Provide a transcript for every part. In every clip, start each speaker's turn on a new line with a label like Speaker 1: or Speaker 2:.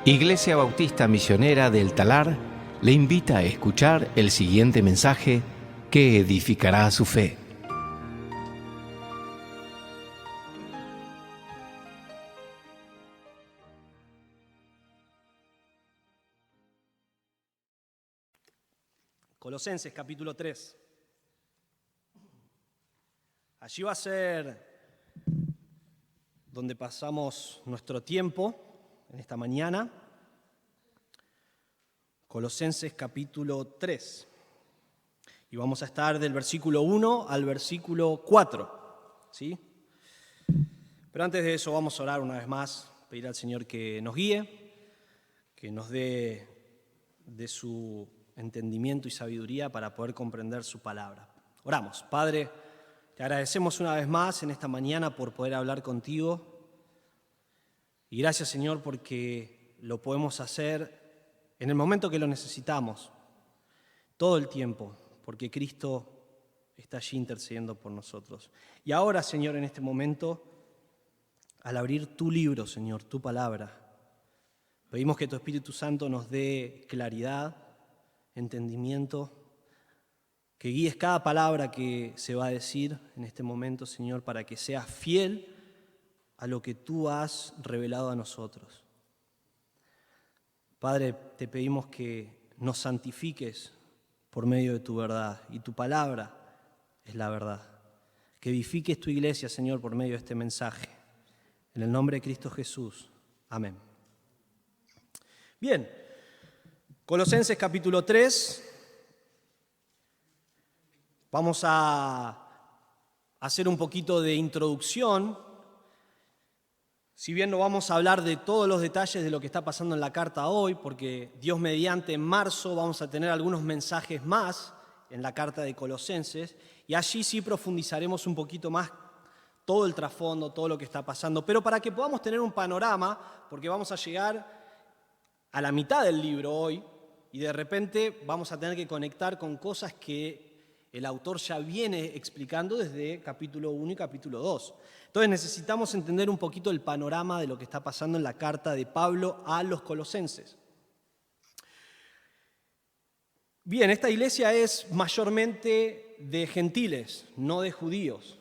Speaker 1: Iglesia Bautista Misionera del Talar le invita a escuchar el siguiente mensaje que edificará su fe.
Speaker 2: Colosenses capítulo 3. Allí va a ser donde pasamos nuestro tiempo en esta mañana. Colosenses capítulo 3. Y vamos a estar del versículo 1 al versículo 4. ¿Sí? Pero antes de eso vamos a orar una vez más, pedir al Señor que nos guíe, que nos dé de su entendimiento y sabiduría para poder comprender su palabra. Oramos. Padre, te agradecemos una vez más en esta mañana por poder hablar contigo. Y gracias, Señor, porque lo podemos hacer en el momento que lo necesitamos, todo el tiempo, porque Cristo está allí intercediendo por nosotros. Y ahora, Señor, en este momento, al abrir tu libro, Señor, tu palabra, pedimos que tu Espíritu Santo nos dé claridad, entendimiento, que guíes cada palabra que se va a decir en este momento, Señor, para que seas fiel a lo que tú has revelado a nosotros. Padre, te pedimos que nos santifiques por medio de tu verdad, y tu palabra es la verdad. Que edifiques tu iglesia, Señor, por medio de este mensaje. En el nombre de Cristo Jesús. Amén. Bien, Colosenses capítulo 3. Vamos a hacer un poquito de introducción. Si bien no vamos a hablar de todos los detalles de lo que está pasando en la carta hoy, porque Dios mediante en marzo vamos a tener algunos mensajes más en la carta de Colosenses, y allí sí profundizaremos un poquito más todo el trasfondo, todo lo que está pasando. Pero para que podamos tener un panorama, porque vamos a llegar a la mitad del libro hoy, y de repente vamos a tener que conectar con cosas que el autor ya viene explicando desde capítulo 1 y capítulo 2. Entonces necesitamos entender un poquito el panorama de lo que está pasando en la carta de Pablo a los colosenses. Bien, esta iglesia es mayormente de gentiles, no de judíos.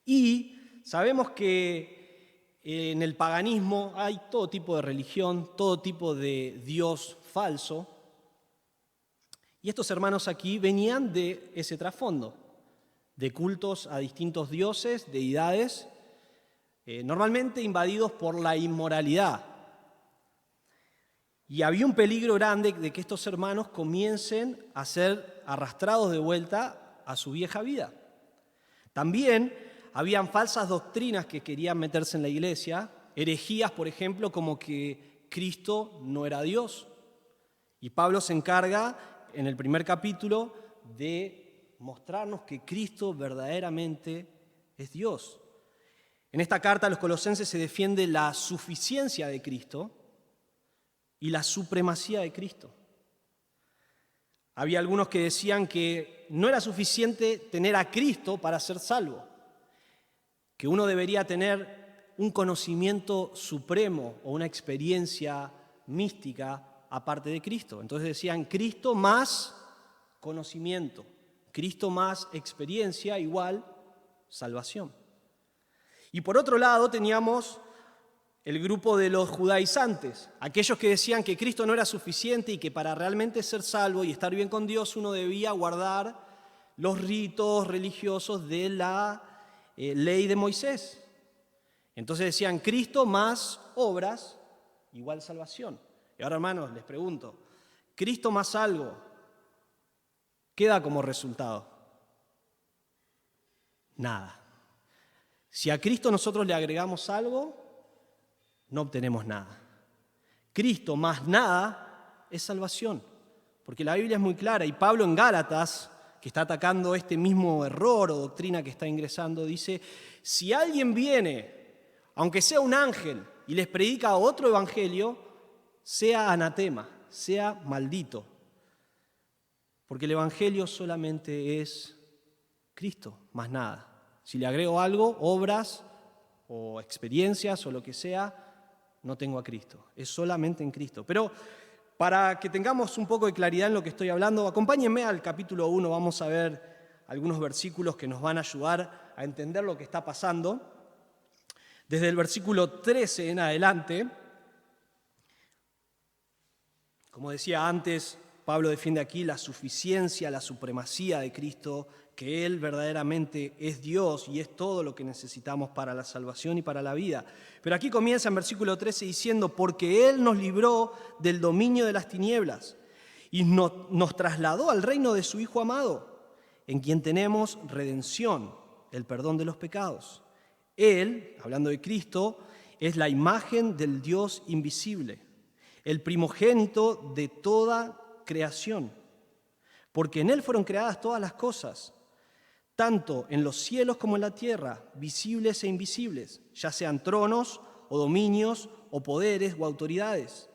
Speaker 2: Y sabemos que en el paganismo hay todo tipo de religión, todo tipo de dios falso. Y estos hermanos aquí venían de ese trasfondo, de cultos a distintos dioses, deidades, normalmente invadidos por la inmoralidad. Y había un peligro grande de que estos hermanos comiencen a ser arrastrados de vuelta a su vieja vida. También habían falsas doctrinas que querían meterse en la iglesia, herejías, por ejemplo, como que Cristo no era Dios. Y Pablo se encarga en el primer capítulo de mostrarnos que Cristo verdaderamente es Dios. En esta carta a los colosenses se defiende la suficiencia de Cristo y la supremacía de Cristo. Había algunos que decían que no era suficiente tener a Cristo para ser salvo, que uno debería tener un conocimiento supremo o una experiencia mística aparte de Cristo. Entonces decían Cristo más conocimiento, Cristo más experiencia igual salvación. Y por otro lado teníamos el grupo de los judaizantes, aquellos que decían que Cristo no era suficiente y que para realmente ser salvo y estar bien con Dios uno debía guardar los ritos religiosos de la ley de Moisés. Entonces decían Cristo más obras igual salvación. Y ahora, hermanos, les pregunto, ¿Cristo más algo qué da como resultado? Nada. Si a Cristo nosotros le agregamos algo, no obtenemos nada. Cristo más nada es salvación, porque la Biblia es muy clara, y Pablo en Gálatas, que está atacando este mismo error o doctrina que está ingresando, dice, si alguien viene, aunque sea un ángel, y les predica otro evangelio, sea anatema, sea maldito, porque el evangelio solamente es Cristo, más nada. Si le agrego algo, obras o experiencias o lo que sea, no tengo a Cristo. Es solamente en Cristo. Pero para que tengamos un poco de claridad en lo que estoy hablando, acompáñenme al capítulo 1, vamos a ver algunos versículos que nos van a ayudar a entender lo que está pasando. Desde el versículo 13 en adelante, como decía antes, Pablo defiende aquí la suficiencia, la supremacía de Cristo, que Él verdaderamente es Dios y es todo lo que necesitamos para la salvación y para la vida. Pero aquí comienza en versículo 13 diciendo, porque Él nos libró del dominio de las tinieblas y nos trasladó al reino de su Hijo amado, en quien tenemos redención, el perdón de los pecados. Él, hablando de Cristo, es la imagen del Dios invisible, el primogénito de toda creación, porque en Él fueron creadas todas las cosas, tanto en los cielos como en la tierra, visibles e invisibles, ya sean tronos o dominios o poderes o autoridades.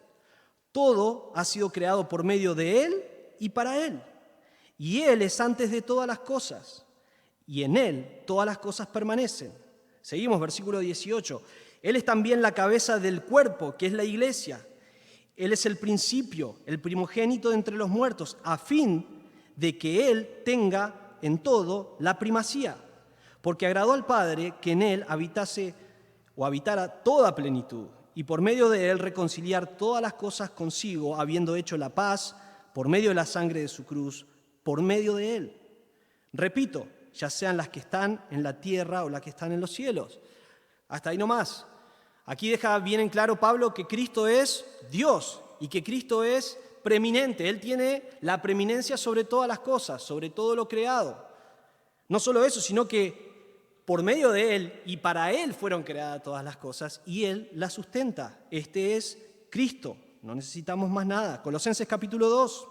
Speaker 2: Todo ha sido creado por medio de Él y para Él. Y Él es antes de todas las cosas, y en Él todas las cosas permanecen. Seguimos, versículo 18. Él es también la cabeza del cuerpo, que es la iglesia. Él es el principio, el primogénito de entre los muertos, a fin de que Él tenga en todo la primacía, porque agradó al Padre que en Él habitara toda plenitud, y por medio de Él reconciliar todas las cosas consigo, habiendo hecho la paz por medio de la sangre de su cruz, por medio de Él. Repito, ya sean las que están en la tierra o las que están en los cielos. Hasta ahí nomás. Aquí deja bien en claro Pablo que Cristo es Dios y que Cristo es preeminente. Él tiene la preeminencia sobre todas las cosas, sobre todo lo creado. No solo eso, sino que por medio de Él y para Él fueron creadas todas las cosas y Él las sustenta. Este es Cristo. No necesitamos más nada. Colosenses capítulo 2,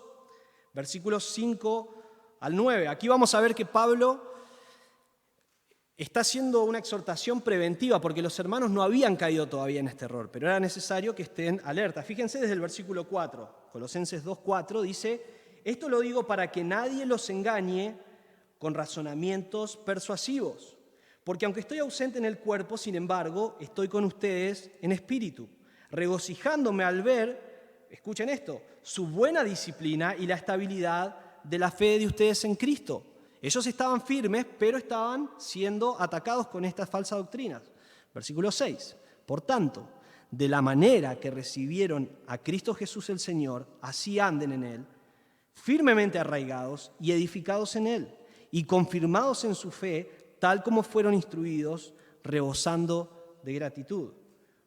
Speaker 2: versículos 5 al 9. Aquí vamos a ver que Pablo está haciendo una exhortación preventiva porque los hermanos no habían caído todavía en este error, pero era necesario que estén alerta. Fíjense desde el versículo 4, Colosenses 2:4 dice, esto lo digo para que nadie los engañe con razonamientos persuasivos, porque aunque estoy ausente en el cuerpo, sin embargo, estoy con ustedes en espíritu, regocijándome al ver, escuchen esto, su buena disciplina y la estabilidad de la fe de ustedes en Cristo. Ellos estaban firmes, pero estaban siendo atacados con estas falsas doctrinas. Versículo 6. Por tanto, de la manera que recibieron a Cristo Jesús el Señor, así anden en Él, firmemente arraigados y edificados en Él, y confirmados en su fe, tal como fueron instruidos, rebosando de gratitud.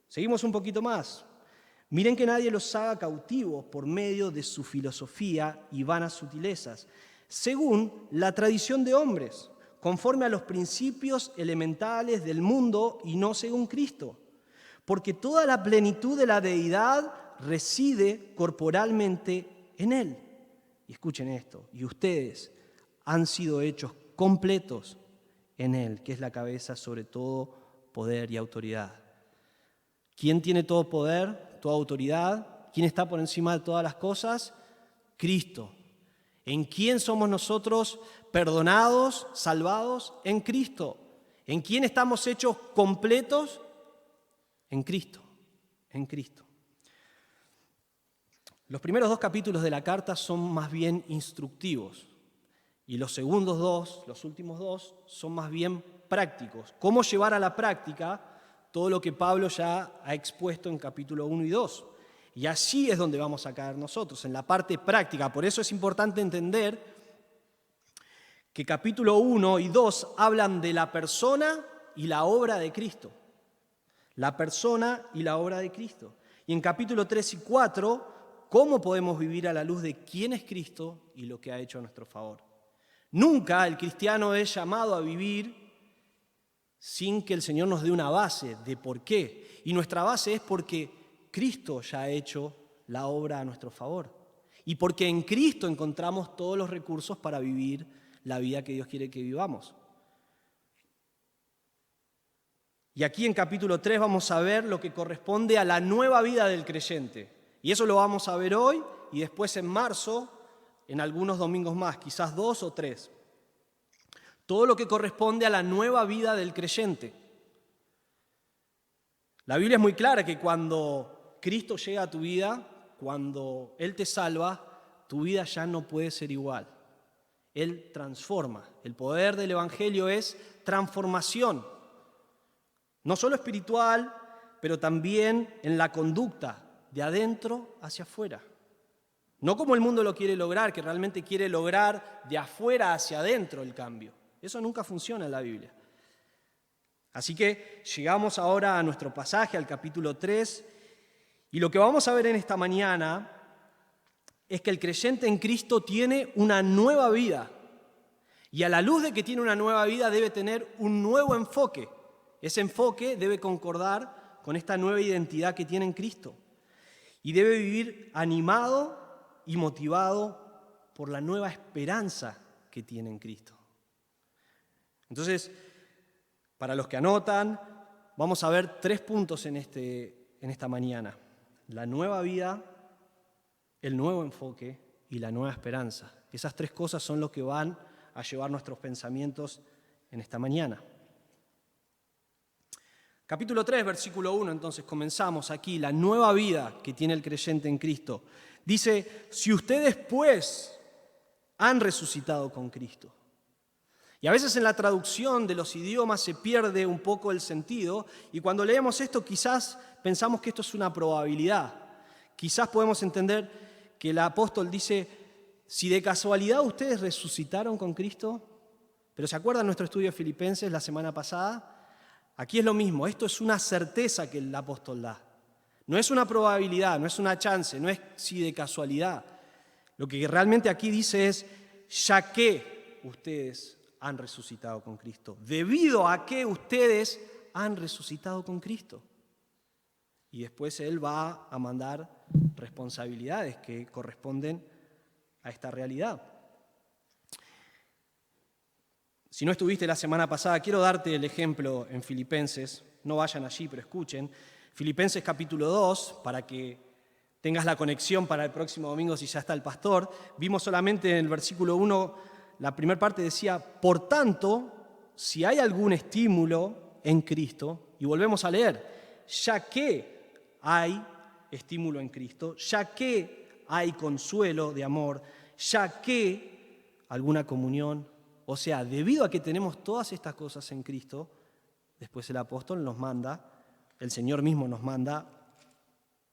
Speaker 2: Seguimos un poquito más. Miren que nadie los haga cautivos por medio de su filosofía y vanas sutilezas, según la tradición de hombres, conforme a los principios elementales del mundo y no según Cristo. Porque toda la plenitud de la deidad reside corporalmente en Él. Y escuchen esto, y ustedes han sido hechos completos en Él, que es la cabeza sobre todo poder y autoridad. ¿Quién tiene todo poder, toda autoridad? ¿Quién está por encima de todas las cosas? Cristo. ¿En quién somos nosotros perdonados, salvados? En Cristo. ¿En quién estamos hechos completos? En Cristo. En Cristo. Los primeros 2 capítulos de la carta son más bien instructivos y los segundos 2, los últimos 2, son más bien prácticos. ¿Cómo llevar a la práctica todo lo que Pablo ya ha expuesto en capítulo 1 y 2? Y así es donde vamos a caer nosotros, en la parte práctica. Por eso es importante entender que capítulo 1 y 2 hablan de la persona y la obra de Cristo. La persona y la obra de Cristo. Y en capítulo 3 y 4, cómo podemos vivir a la luz de quién es Cristo y lo que ha hecho a nuestro favor. Nunca el cristiano es llamado a vivir sin que el Señor nos dé una base de por qué. Y nuestra base es porque Cristo ya ha hecho la obra a nuestro favor. Y porque en Cristo encontramos todos los recursos para vivir la vida que Dios quiere que vivamos. Y aquí en capítulo 3 vamos a ver lo que corresponde a la nueva vida del creyente. Y eso lo vamos a ver hoy y después en marzo, en algunos domingos más, quizás 2 o 3. Todo lo que corresponde a la nueva vida del creyente. La Biblia es muy clara que cuando Cristo llega a tu vida, cuando Él te salva, tu vida ya no puede ser igual. Él transforma. El poder del Evangelio es transformación. No solo espiritual, pero también en la conducta, de adentro hacia afuera. No como el mundo lo quiere lograr, que realmente quiere lograr de afuera hacia adentro el cambio. Eso nunca funciona en la Biblia. Así que llegamos ahora a nuestro pasaje, al capítulo 3, y lo que vamos a ver en esta mañana es que el creyente en Cristo tiene una nueva vida. Y a la luz de que tiene una nueva vida debe tener un nuevo enfoque. Ese enfoque debe concordar con esta nueva identidad que tiene en Cristo. Y debe vivir animado y motivado por la nueva esperanza que tiene en Cristo. Entonces, para los que anotan, vamos a ver 3 puntos en esta mañana. La nueva vida, el nuevo enfoque y la nueva esperanza. Esas 3 cosas son lo que van a llevar nuestros pensamientos en esta mañana. Capítulo 3, versículo 1, entonces comenzamos aquí, la nueva vida que tiene el creyente en Cristo. Dice, si ustedes pues han resucitado con Cristo. Y a veces en la traducción de los idiomas se pierde un poco el sentido, y cuando leemos esto quizás pensamos que esto es una probabilidad. Quizás podemos entender que el apóstol dice, si de casualidad ustedes resucitaron con Cristo, pero ¿se acuerdan nuestro estudio de Filipenses la semana pasada? Aquí es lo mismo, esto es una certeza que el apóstol da. No es una probabilidad, no es una chance, no es si de casualidad. Lo que realmente aquí dice es, ya que ustedes han resucitado con Cristo, debido a que ustedes han resucitado con Cristo. Y después Él va a mandar responsabilidades que corresponden a esta realidad. Si no estuviste la semana pasada, quiero darte el ejemplo en Filipenses. No vayan allí, pero escuchen. Filipenses capítulo 2, para que tengas la conexión para el próximo domingo si ya está el pastor. Vimos solamente en el versículo 1, la primera parte decía, por tanto, si hay algún estímulo en Cristo, y volvemos a leer, ya que hay estímulo en Cristo, ya que hay consuelo de amor, ya que alguna comunión. O sea, debido a que tenemos todas estas cosas en Cristo, después el apóstol nos manda, el Señor mismo nos manda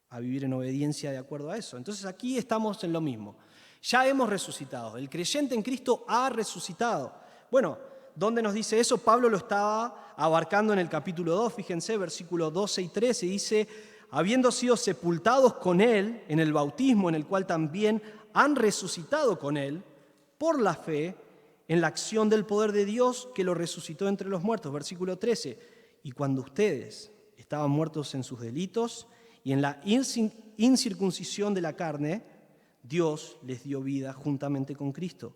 Speaker 2: a vivir en obediencia de acuerdo a eso. Entonces aquí estamos en lo mismo. Ya hemos resucitado. El creyente en Cristo ha resucitado. Bueno, ¿dónde nos dice eso? Pablo lo estaba abarcando en el capítulo 2, fíjense, versículos 12 y 13, dice, habiendo sido sepultados con Él en el bautismo, en el cual también han resucitado con Él, por la fe, en la acción del poder de Dios que lo resucitó entre los muertos. Versículo 13, y cuando ustedes estaban muertos en sus delitos y en la incircuncisión de la carne, Dios les dio vida juntamente con Cristo,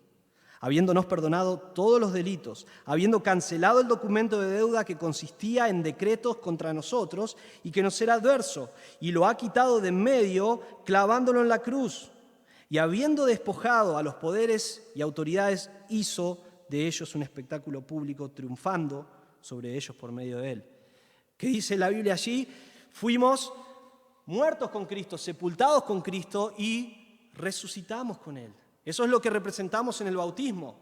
Speaker 2: habiéndonos perdonado todos los delitos, habiendo cancelado el documento de deuda que consistía en decretos contra nosotros y que nos era adverso, y lo ha quitado de en medio, clavándolo en la cruz. Y habiendo despojado a los poderes y autoridades, hizo de ellos un espectáculo público, triunfando sobre ellos por medio de él. ¿Qué dice la Biblia allí? Fuimos muertos con Cristo, sepultados con Cristo y resucitamos con Él. Eso es lo que representamos en el bautismo.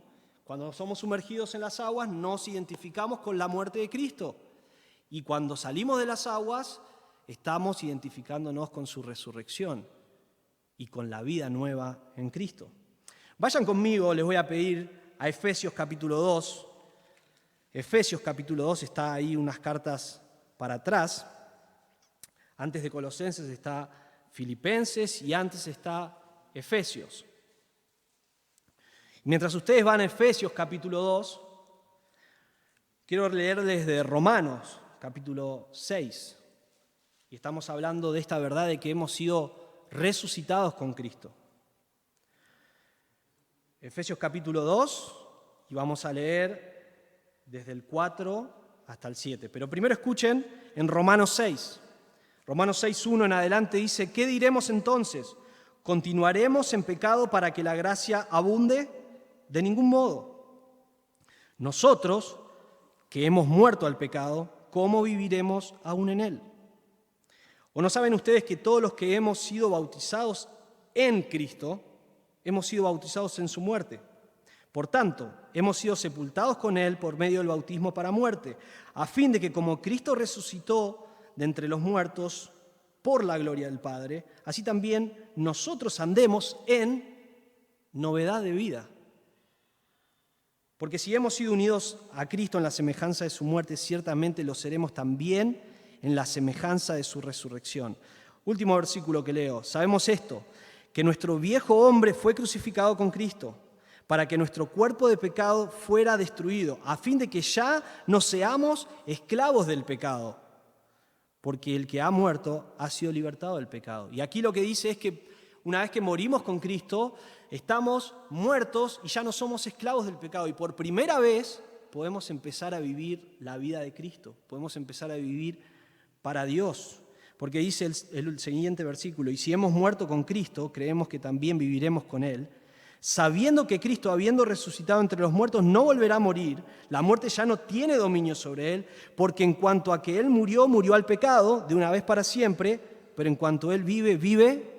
Speaker 2: Cuando somos sumergidos en las aguas, nos identificamos con la muerte de Cristo. Y cuando salimos de las aguas, estamos identificándonos con su resurrección y con la vida nueva en Cristo. Vayan conmigo, les voy a pedir a Efesios capítulo 2. Efesios capítulo 2 está ahí unas cartas para atrás. Antes de Colosenses está Filipenses y antes está Efesios. Mientras ustedes van a Efesios capítulo 2, quiero leer desde Romanos capítulo 6. Y estamos hablando de esta verdad de que hemos sido resucitados con Cristo. Efesios capítulo 2, y vamos a leer desde el 4 hasta el 7. Pero primero escuchen en Romanos 6. Romanos 6:1 en adelante dice, ¿qué diremos entonces? ¿Continuaremos en pecado para que la gracia abunde? De ningún modo. Nosotros, que hemos muerto al pecado, ¿cómo viviremos aún en él? ¿O no saben ustedes que todos los que hemos sido bautizados en Cristo, hemos sido bautizados en su muerte? Por tanto, hemos sido sepultados con Él por medio del bautismo para muerte, a fin de que como Cristo resucitó de entre los muertos por la gloria del Padre, así también nosotros andemos en novedad de vida. Porque si hemos sido unidos a Cristo en la semejanza de su muerte, ciertamente lo seremos también en la semejanza de su resurrección. Último versículo que leo. Sabemos esto, que nuestro viejo hombre fue crucificado con Cristo, para que nuestro cuerpo de pecado fuera destruido, a fin de que ya no seamos esclavos del pecado, porque el que ha muerto ha sido libertado del pecado. Y aquí lo que dice es que una vez que morimos con Cristo, estamos muertos y ya no somos esclavos del pecado. Y por primera vez podemos empezar a vivir la vida de Cristo, podemos empezar a vivir para Dios. Porque dice el siguiente versículo, y si hemos muerto con Cristo, creemos que también viviremos con Él, sabiendo que Cristo, habiendo resucitado entre los muertos, no volverá a morir, la muerte ya no tiene dominio sobre Él, porque en cuanto a que Él murió, murió al pecado, de una vez para siempre, pero en cuanto Él vive, vive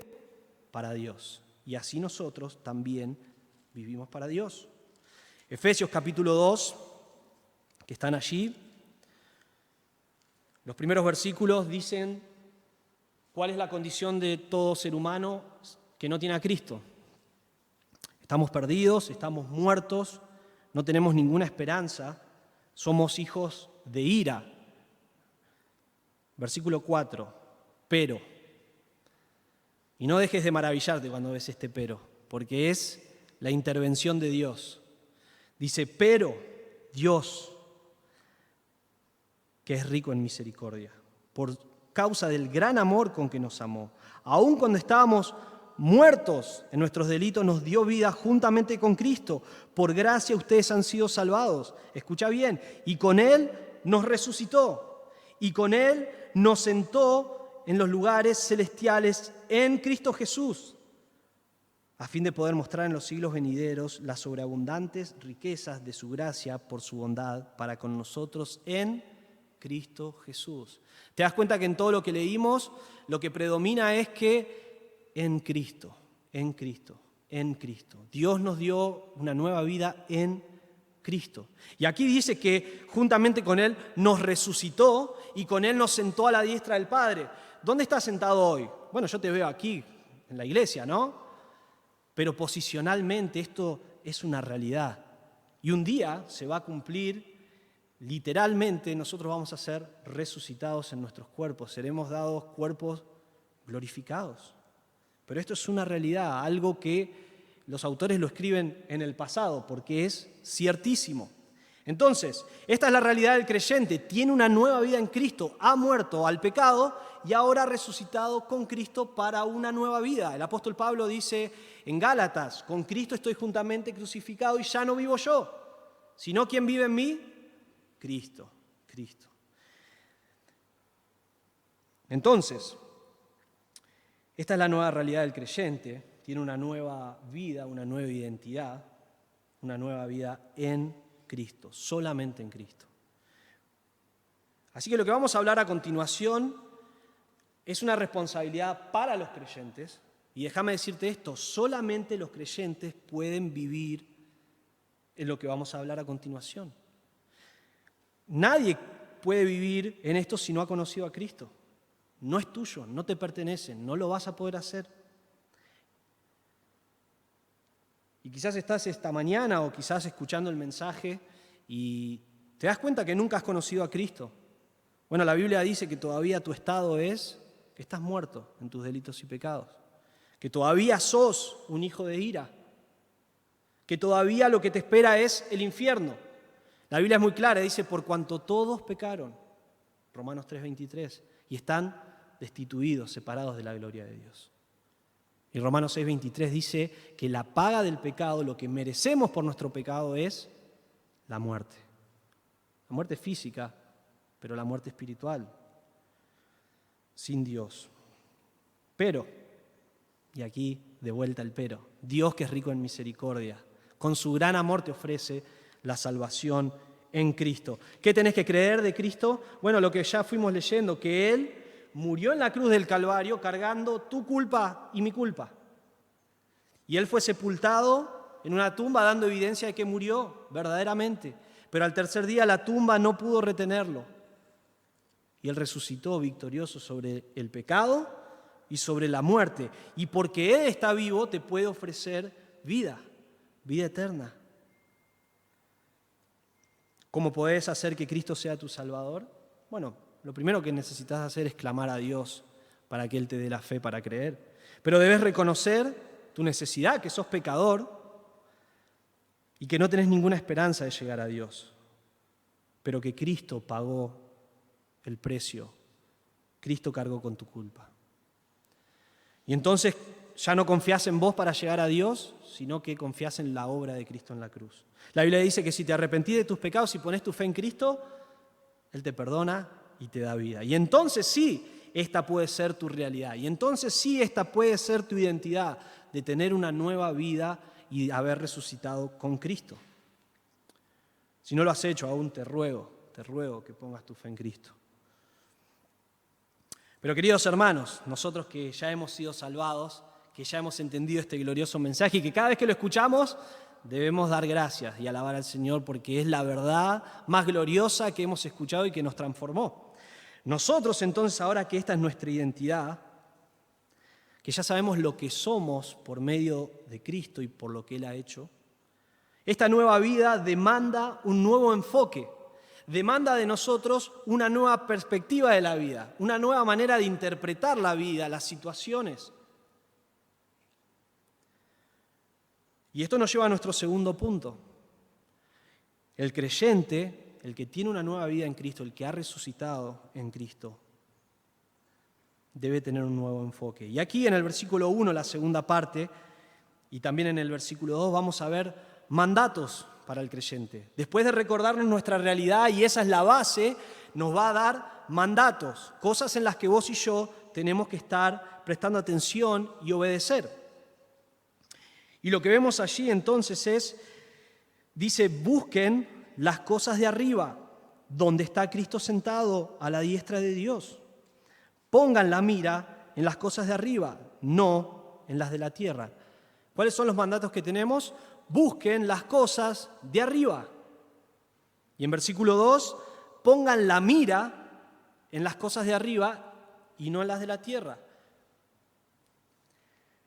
Speaker 2: para Dios. Y así nosotros también vivimos para Dios. Efesios capítulo 2, que están allí, los primeros versículos dicen cuál es la condición de todo ser humano que no tiene a Cristo. Estamos perdidos, estamos muertos, no tenemos ninguna esperanza, somos hijos de ira. Versículo 4, pero. Y no dejes de maravillarte cuando ves este pero, porque es la intervención de Dios. Dice, pero Dios, que es rico en misericordia, por causa del gran amor con que nos amó, aun cuando estábamos muertos en nuestros delitos, nos dio vida juntamente con Cristo. Por gracia ustedes han sido salvados. Escucha bien. Y con Él nos resucitó. Y con Él nos sentó en los lugares celestiales en Cristo Jesús, a fin de poder mostrar en los siglos venideros las sobreabundantes riquezas de su gracia por su bondad para con nosotros en Cristo Jesús. ¿Te das cuenta que en todo lo que leímos, lo que predomina es que en Cristo, en Cristo, en Cristo. Dios nos dio una nueva vida en Cristo. Y aquí dice que juntamente con Él nos resucitó y con Él nos sentó a la diestra del Padre. ¿Dónde estás sentado hoy? Bueno, yo te veo aquí, en la iglesia, ¿no? Pero posicionalmente esto es una realidad. Y un día se va a cumplir, literalmente nosotros vamos a ser resucitados en nuestros cuerpos, seremos dados cuerpos glorificados. Pero esto es una realidad, algo que los autores lo escriben en el pasado, porque es ciertísimo. Entonces, esta es la realidad del creyente, tiene una nueva vida en Cristo, ha muerto al pecado y ahora ha resucitado con Cristo para una nueva vida. El apóstol Pablo dice en Gálatas, con Cristo estoy juntamente crucificado y ya no vivo yo, sino ¿quién vive en mí? Cristo. Entonces, esta es la nueva realidad del creyente, tiene una nueva vida, una nueva identidad, una nueva vida en Cristo, solamente en Cristo. Así que lo que vamos a hablar a continuación es una responsabilidad para los creyentes, y déjame decirte esto, solamente los creyentes pueden vivir en lo que vamos a hablar a continuación. Nadie puede vivir en esto si no ha conocido a Cristo. No es tuyo, no te pertenece, no lo vas a poder hacer. Y quizás estás esta mañana o quizás escuchando el mensaje y te das cuenta que nunca has conocido a Cristo. Bueno, la Biblia dice que todavía tu estado es que estás muerto en tus delitos y pecados, que todavía sos un hijo de ira, que todavía lo que te espera es el infierno. La Biblia es muy clara, dice, por cuanto todos pecaron, Romanos 3:23, y están destituidos, separados de la gloria de Dios. Y Romanos 6:23 dice que la paga del pecado, lo que merecemos por nuestro pecado es la muerte. La muerte física, pero la muerte espiritual, sin Dios. Pero, y aquí de vuelta el pero, Dios que es rico en misericordia, con su gran amor te ofrece la salvación en Cristo. ¿Qué tenés que creer de Cristo? Bueno, lo que ya fuimos leyendo, que Él murió en la cruz del Calvario cargando tu culpa y mi culpa. Y Él fue sepultado en una tumba dando evidencia de que murió verdaderamente. Pero al tercer día la tumba no pudo retenerlo. Y Él resucitó victorioso sobre el pecado y sobre la muerte. Y porque Él está vivo, te puede ofrecer vida eterna. ¿Cómo podés hacer que Cristo sea tu Salvador? Bueno, lo primero que necesitas hacer es clamar a Dios para que Él te dé la fe para creer. Pero debes reconocer tu necesidad, que sos pecador y que no tenés ninguna esperanza de llegar a Dios, pero que Cristo pagó el precio. Cristo cargó con tu culpa. Y entonces ya no confías en vos para llegar a Dios, sino que confías en la obra de Cristo en la cruz. La Biblia dice que si te arrepentís de tus pecados y pones tu fe en Cristo, Él te perdona y te da vida. Y entonces sí, esta puede ser tu realidad. Y entonces sí, esta puede ser tu identidad, de tener una nueva vida y haber resucitado con Cristo. Si no lo has hecho aún, te ruego que pongas tu fe en Cristo. Pero queridos hermanos, nosotros que ya hemos sido salvados, que ya hemos entendido este glorioso mensaje y que cada vez que lo escuchamos debemos dar gracias y alabar al Señor porque es la verdad más gloriosa que hemos escuchado y que nos transformó. Nosotros entonces, ahora que esta es nuestra identidad, que ya sabemos lo que somos por medio de Cristo y por lo que Él ha hecho, esta nueva vida demanda un nuevo enfoque, demanda de nosotros una nueva perspectiva de la vida, una nueva manera de interpretar la vida, las situaciones. Y esto nos lleva a nuestro segundo punto. El creyente, el que tiene una nueva vida en Cristo, el que ha resucitado en Cristo, debe tener un nuevo enfoque. Y aquí en el versículo 1, la segunda parte, y también en el versículo 2, vamos a ver mandatos para el creyente. Después de recordarnos nuestra realidad, y esa es la base, nos va a dar mandatos, cosas en las que vos y yo tenemos que estar prestando atención y obedecer. Y lo que vemos allí entonces dice, busquen las cosas de arriba, donde está Cristo sentado a la diestra de Dios. Pongan la mira en las cosas de arriba, no en las de la tierra. ¿Cuáles son los mandatos que tenemos? Busquen las cosas de arriba. Y en versículo 2, pongan la mira en las cosas de arriba y no en las de la tierra.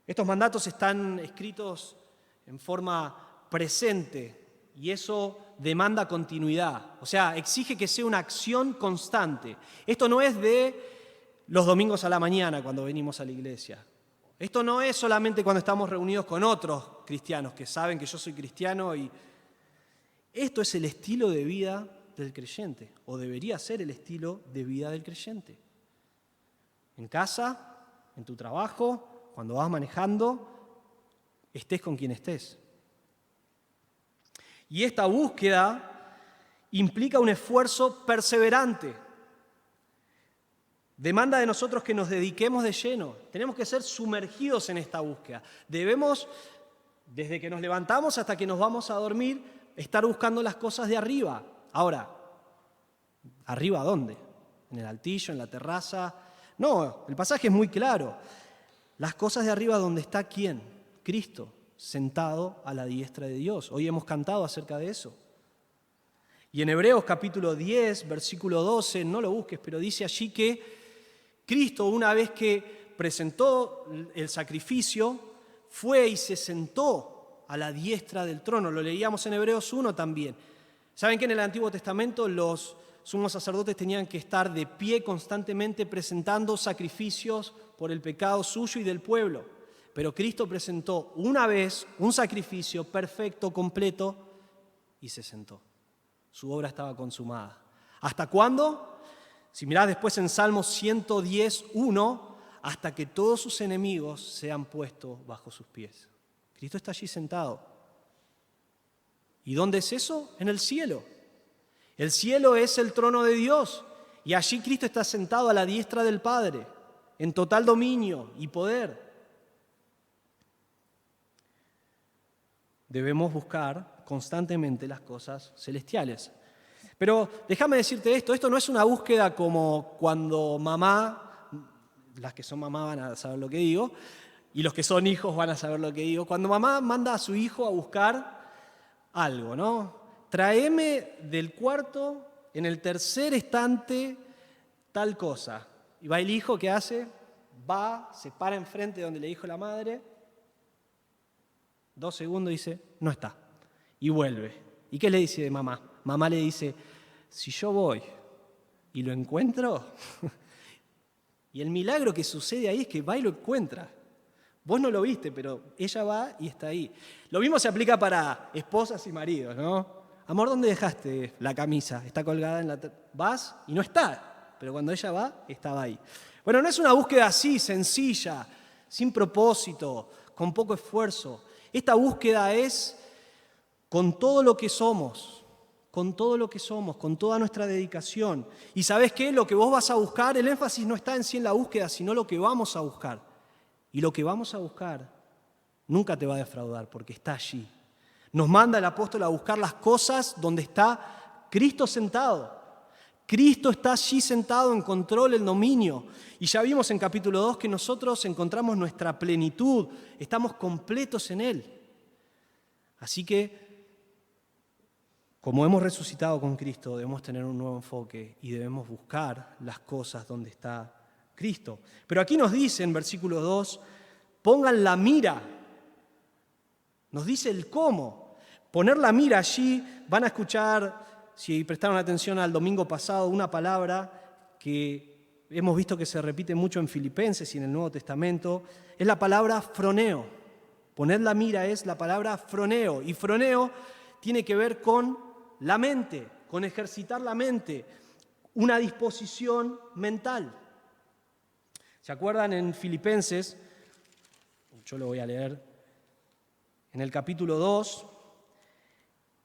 Speaker 2: Estos mandatos están escritos en forma presente y eso demanda continuidad. O sea, exige que sea una acción constante. Esto no es de los domingos a la mañana cuando venimos a la iglesia. Esto no es solamente cuando estamos reunidos con otros cristianos que saben que yo soy cristiano y esto es el estilo de vida del creyente, o debería ser el estilo de vida del creyente. En casa, en tu trabajo, cuando vas manejando, estés con quien estés. Y esta búsqueda implica un esfuerzo perseverante. Demanda de nosotros que nos dediquemos de lleno. Tenemos que ser sumergidos en esta búsqueda. Debemos, desde que nos levantamos hasta que nos vamos a dormir, estar buscando las cosas de arriba. Ahora, ¿arriba dónde? ¿En el altillo, en la terraza? No, el pasaje es muy claro. Las cosas de arriba donde está ¿quién? Cristo, sentado a la diestra de Dios. Hoy hemos cantado acerca de eso. Y en Hebreos capítulo 10, versículo 12, no lo busques, pero dice allí que Cristo, una vez que presentó el sacrificio, fue y se sentó a la diestra del trono. Lo leíamos en Hebreos 1 también. ¿Saben que en el Antiguo Testamento los sumos sacerdotes tenían que estar de pie constantemente presentando sacrificios por el pecado suyo y del pueblo? Pero Cristo presentó una vez un sacrificio perfecto, completo, y se sentó. Su obra estaba consumada. ¿Hasta cuándo? Si mirás después en Salmos 110:1, hasta que todos sus enemigos sean puestos bajo sus pies. Cristo está allí sentado. ¿Y dónde es eso? En el cielo. El cielo es el trono de Dios y allí Cristo está sentado a la diestra del Padre, en total dominio y poder. Debemos buscar constantemente las cosas celestiales. Pero déjame decirte esto no es una búsqueda como cuando mamá las que son mamá van a saber lo que digo, y los que son hijos van a saber lo que digo. Cuando mamá manda a su hijo a buscar algo, ¿no? Tráeme del cuarto, en el tercer estante, tal cosa. Y va el hijo, ¿qué hace? Va, se para enfrente de donde le dijo la madre, 2 segundos dice, no está. Y vuelve. ¿Y qué le dice mamá? Mamá le dice, si yo voy y lo encuentro, y el milagro que sucede ahí es que va y lo encuentra. Vos no lo viste, pero ella va y está ahí. Lo mismo se aplica para esposas y maridos, ¿no? Amor, ¿dónde dejaste la camisa? Está colgada en la... Vas y no está, pero cuando ella va, estaba ahí. Bueno, no es una búsqueda así, sencilla, sin propósito, con poco esfuerzo. Esta búsqueda es con todo lo que somos, con todo lo que somos, con toda nuestra dedicación. Y ¿sabés qué? Lo que vos vas a buscar, el énfasis no está en sí en la búsqueda, sino lo que vamos a buscar. Y lo que vamos a buscar nunca te va a defraudar porque está allí. Nos manda el apóstol a buscar las cosas donde está Cristo sentado. Cristo está allí sentado en control, en dominio. Y ya vimos en capítulo 2 que nosotros encontramos nuestra plenitud, estamos completos en Él. Así que, como hemos resucitado con Cristo, debemos tener un nuevo enfoque y debemos buscar las cosas donde está Cristo. Pero aquí nos dice en versículo 2, pongan la mira. Nos dice el cómo. Poner la mira allí, van a escuchar, si prestaron atención al domingo pasado, una palabra que hemos visto que se repite mucho en Filipenses y en el Nuevo Testamento, es la palabra froneo. Poner la mira es la palabra froneo. Y froneo tiene que ver con la mente, con ejercitar la mente, una disposición mental. ¿Se acuerdan en Filipenses? Yo lo voy a leer. En el capítulo 2,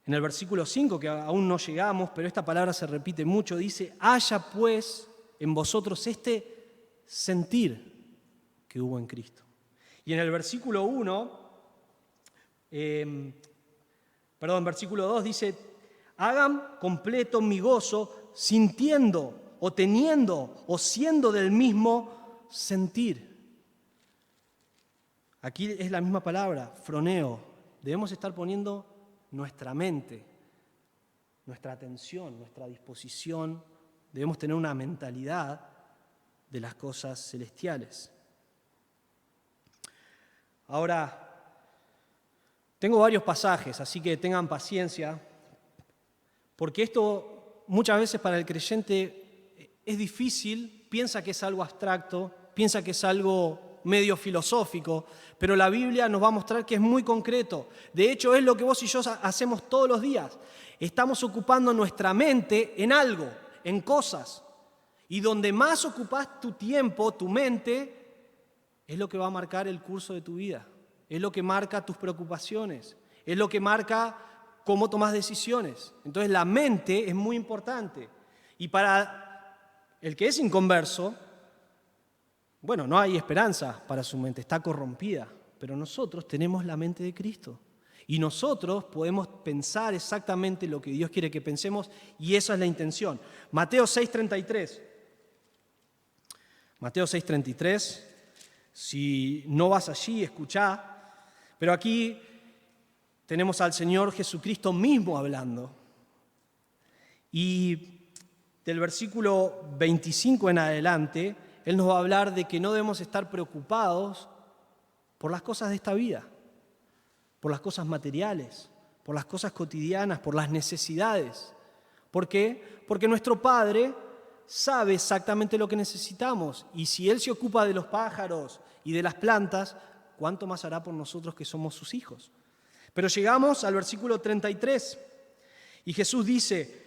Speaker 2: en el versículo 5, que aún no llegamos, pero esta palabra se repite mucho, dice, haya pues en vosotros este sentir que hubo en Cristo. Y en el versículo 2 dice, hagan completo mi gozo sintiendo o teniendo o siendo del mismo sentir. Aquí es la misma palabra, froneo. Debemos estar poniendo nuestra mente, nuestra atención, nuestra disposición. Debemos tener una mentalidad de las cosas celestiales. Ahora, tengo varios pasajes, así que tengan paciencia, porque esto muchas veces para el creyente es difícil, piensa que es algo abstracto, piensa que es algo medio filosófico, pero la Biblia nos va a mostrar que es muy concreto. De hecho, es lo que vos y yo hacemos todos los días. Estamos ocupando nuestra mente en algo, en cosas. Y donde más ocupás tu tiempo, tu mente, es lo que va a marcar el curso de tu vida. Es lo que marca tus preocupaciones. Es lo que marca cómo tomás decisiones. Entonces, la mente es muy importante. Y para el que es inconverso, bueno, no hay esperanza para su mente, está corrompida, pero nosotros tenemos la mente de Cristo y nosotros podemos pensar exactamente lo que Dios quiere que pensemos y esa es la intención. Mateo 6:33. Mateo 6:33, si no vas allí, escuchá, pero aquí tenemos al Señor Jesucristo mismo hablando y del versículo 25 en adelante, Él nos va a hablar de que no debemos estar preocupados por las cosas de esta vida, por las cosas materiales, por las cosas cotidianas, por las necesidades. ¿Por qué? Porque nuestro Padre sabe exactamente lo que necesitamos y si Él se ocupa de los pájaros y de las plantas, ¿cuánto más hará por nosotros que somos sus hijos? Pero llegamos al versículo 33 y Jesús dice,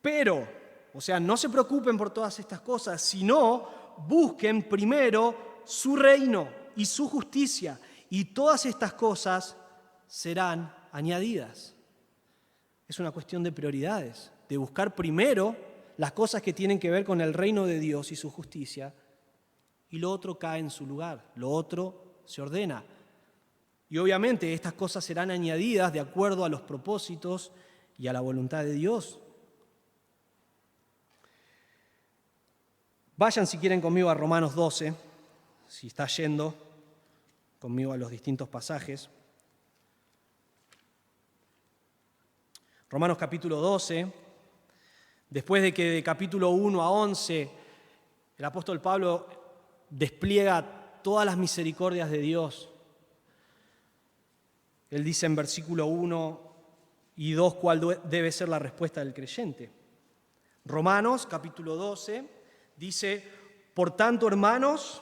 Speaker 2: pero, o sea, no se preocupen por todas estas cosas, sino busquen primero su reino y su justicia, y todas estas cosas serán añadidas. Es una cuestión de prioridades, de buscar primero las cosas que tienen que ver con el reino de Dios y su justicia, y lo otro cae en su lugar, lo otro se ordena. Y obviamente estas cosas serán añadidas de acuerdo a los propósitos y a la voluntad de Dios. Vayan si quieren conmigo a Romanos 12, si está yendo conmigo a los distintos pasajes. Romanos capítulo 12, después de que de capítulo 1 a 11 el apóstol Pablo despliega todas las misericordias de Dios, él dice en versículo 1 y 2 cuál debe ser la respuesta del creyente. Romanos capítulo 12 dice: por tanto, hermanos,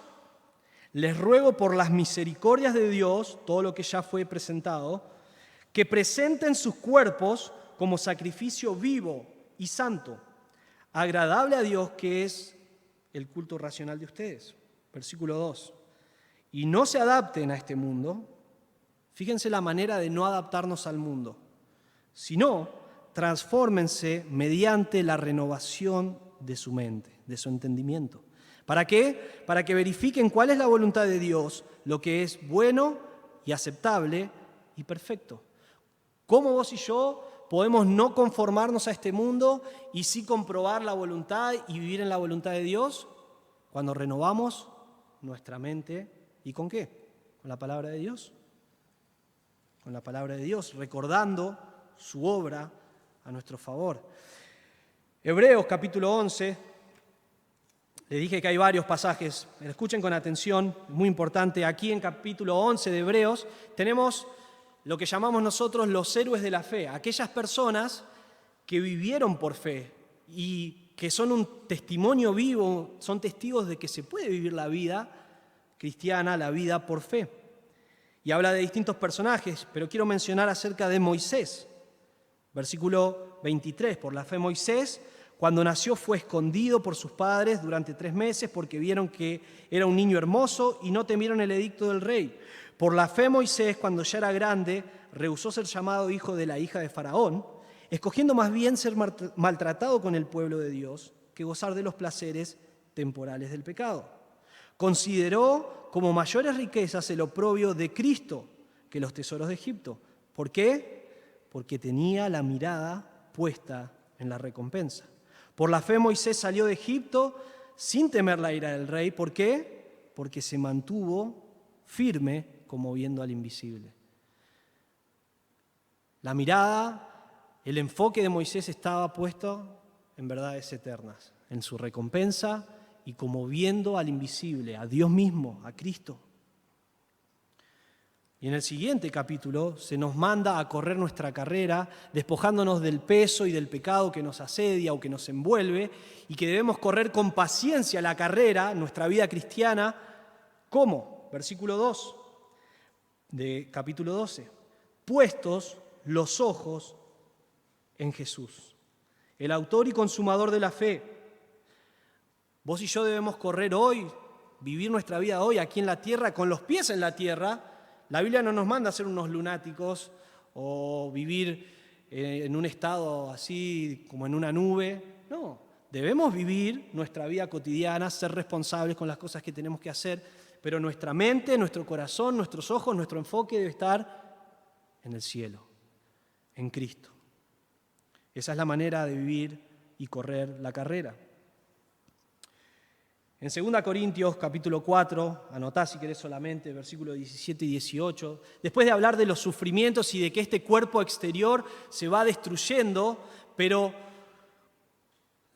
Speaker 2: les ruego por las misericordias de Dios, todo lo que ya fue presentado, que presenten sus cuerpos como sacrificio vivo y santo, agradable a Dios, que es el culto racional de ustedes. Versículo 2. Y no se adapten a este mundo. Fíjense la manera de no adaptarnos al mundo, sino transfórmense mediante la renovación de su mente, de su entendimiento. ¿Para qué? Para que verifiquen cuál es la voluntad de Dios, lo que es bueno y aceptable y perfecto. ¿Cómo vos y yo podemos no conformarnos a este mundo y sí comprobar la voluntad y vivir en la voluntad de Dios? Cuando renovamos nuestra mente. ¿Y con qué? Con la palabra de Dios. Con la palabra de Dios, recordando su obra a nuestro favor. Hebreos capítulo 11, les dije que hay varios pasajes, escuchen con atención, muy importante. Aquí en capítulo 11 de Hebreos tenemos lo que llamamos nosotros los héroes de la fe, aquellas personas que vivieron por fe y que son un testimonio vivo, son testigos de que se puede vivir la vida cristiana, la vida por fe. Y habla de distintos personajes, pero quiero mencionar acerca de Moisés. Versículo 23, por la fe Moisés, cuando nació fue escondido por sus padres durante 3 meses porque vieron que era un niño hermoso y no temieron el edicto del rey. Por la fe Moisés, cuando ya era grande, rehusó ser llamado hijo de la hija de Faraón, escogiendo más bien ser maltratado con el pueblo de Dios que gozar de los placeres temporales del pecado. Consideró como mayores riquezas el oprobio de Cristo que los tesoros de Egipto. ¿Por qué? Porque tenía la mirada puesta en la recompensa. Por la fe Moisés salió de Egipto sin temer la ira del rey. ¿Por qué? Porque se mantuvo firme como viendo al invisible. La mirada, el enfoque de Moisés estaba puesto en verdades eternas, en su recompensa y como viendo al invisible, a Dios mismo, a Cristo. Y en el siguiente capítulo se nos manda a correr nuestra carrera, despojándonos del peso y del pecado que nos asedia o que nos envuelve, y que debemos correr con paciencia la carrera, nuestra vida cristiana. ¿Cómo? Versículo 2 de capítulo 12. Puestos los ojos en Jesús, el autor y consumador de la fe. Vos y yo debemos correr hoy, vivir nuestra vida hoy aquí en la tierra, con los pies en la tierra. La Biblia no nos manda a ser unos lunáticos o vivir en un estado así como en una nube. No, debemos vivir nuestra vida cotidiana, ser responsables con las cosas que tenemos que hacer, pero nuestra mente, nuestro corazón, nuestros ojos, nuestro enfoque debe estar en el cielo, en Cristo. Esa es la manera de vivir y correr la carrera. En 2 Corintios capítulo 4, anotá si querés solamente, versículos 17 y 18, después de hablar de los sufrimientos y de que este cuerpo exterior se va destruyendo, pero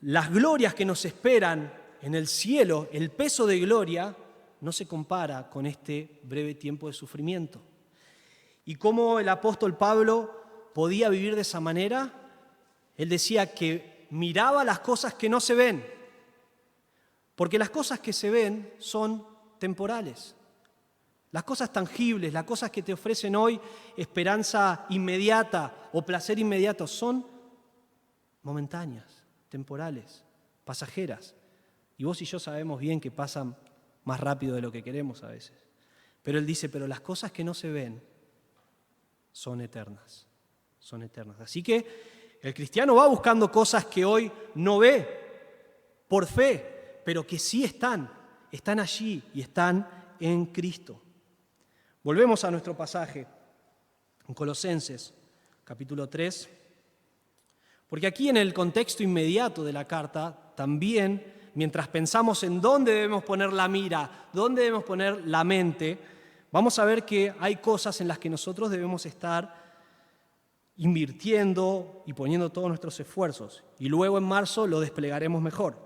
Speaker 2: las glorias que nos esperan en el cielo, el peso de gloria, no se compara con este breve tiempo de sufrimiento. ¿Y cómo el apóstol Pablo podía vivir de esa manera? Él decía que miraba las cosas que no se ven, porque las cosas que se ven son temporales. Las cosas tangibles, las cosas que te ofrecen hoy esperanza inmediata o placer inmediato son momentáneas, temporales, pasajeras. Y vos y yo sabemos bien que pasan más rápido de lo que queremos a veces. Pero él dice, pero las cosas que no se ven son eternas, son eternas. Así que el cristiano va buscando cosas que hoy no ve por fe, pero que sí están allí y están en Cristo. Volvemos a nuestro pasaje en Colosenses, capítulo 3, porque aquí en el contexto inmediato de la carta también mientras pensamos en dónde debemos poner la mira, dónde debemos poner la mente, vamos a ver que hay cosas en las que nosotros debemos estar invirtiendo y poniendo todos nuestros esfuerzos. Y luego en marzo lo desplegaremos mejor.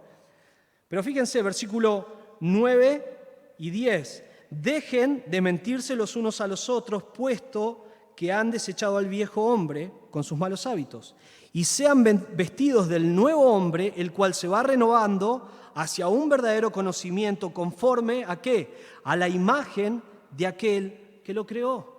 Speaker 2: Pero fíjense, versículo 9 y 10. Dejen de mentirse los unos a los otros, puesto que han desechado al viejo hombre con sus malos hábitos, y sean vestidos del nuevo hombre, el cual se va renovando hacia un verdadero conocimiento conforme ¿a qué? A la imagen de aquel que lo creó.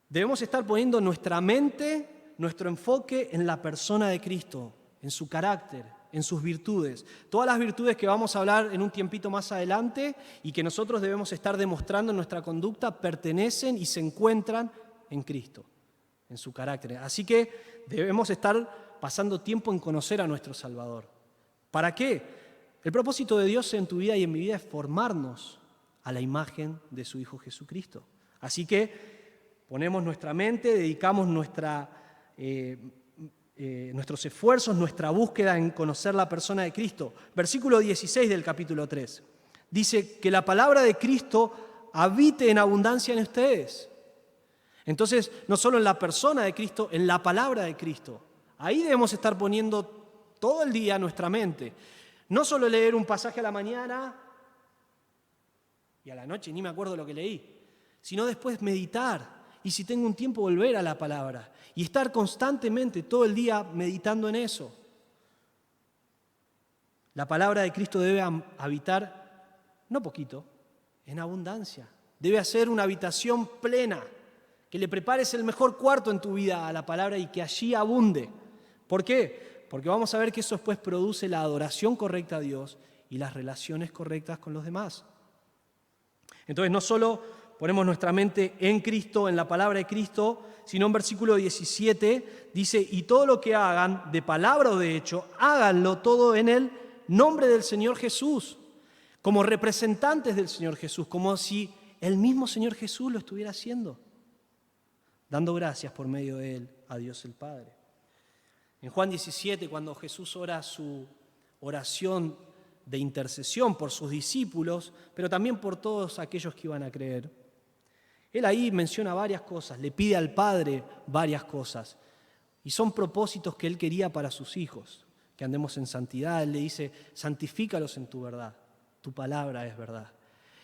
Speaker 2: Debemos estar poniendo nuestra mente, nuestro enfoque en la persona de Cristo, en su carácter, en sus virtudes. Todas las virtudes que vamos a hablar en un tiempito más adelante y que nosotros debemos estar demostrando en nuestra conducta pertenecen y se encuentran en Cristo, en su carácter. Así que debemos estar pasando tiempo en conocer a nuestro Salvador. ¿Para qué? El propósito de Dios en tu vida y en mi vida es formarnos a la imagen de su Hijo Jesucristo. Así que ponemos nuestra mente, dedicamos nuestros esfuerzos, nuestra búsqueda en conocer la persona de Cristo. Versículo 16 del capítulo 3. Dice que la palabra de Cristo habite en abundancia en ustedes. Entonces, no solo en la persona de Cristo, en la palabra de Cristo. Ahí debemos estar poniendo todo el día nuestra mente. No solo leer un pasaje a la mañana y a la noche ni me acuerdo lo que leí, sino después meditar. Y si tengo un tiempo, volver a la palabra y estar constantemente todo el día meditando en eso. La palabra de Cristo debe habitar, no poquito, en abundancia. Debe hacer una habitación plena, que le prepares el mejor cuarto en tu vida a la palabra y que allí abunde. ¿Por qué? Porque vamos a ver que eso después produce la adoración correcta a Dios y las relaciones correctas con los demás. Entonces, no solo ponemos nuestra mente en Cristo, en la palabra de Cristo, sino en versículo 17 dice, y todo lo que hagan, de palabra o de hecho, háganlo todo en el nombre del Señor Jesús, como representantes del Señor Jesús, como si el mismo Señor Jesús lo estuviera haciendo, dando gracias por medio de Él a Dios el Padre. En Juan 17, cuando Jesús ora su oración de intercesión por sus discípulos, pero también por todos aquellos que iban a creer, Él ahí menciona varias cosas, le pide al Padre varias cosas, y son propósitos que Él quería para sus hijos, que andemos en santidad. Él le dice, santifícalos en tu verdad, tu palabra es verdad.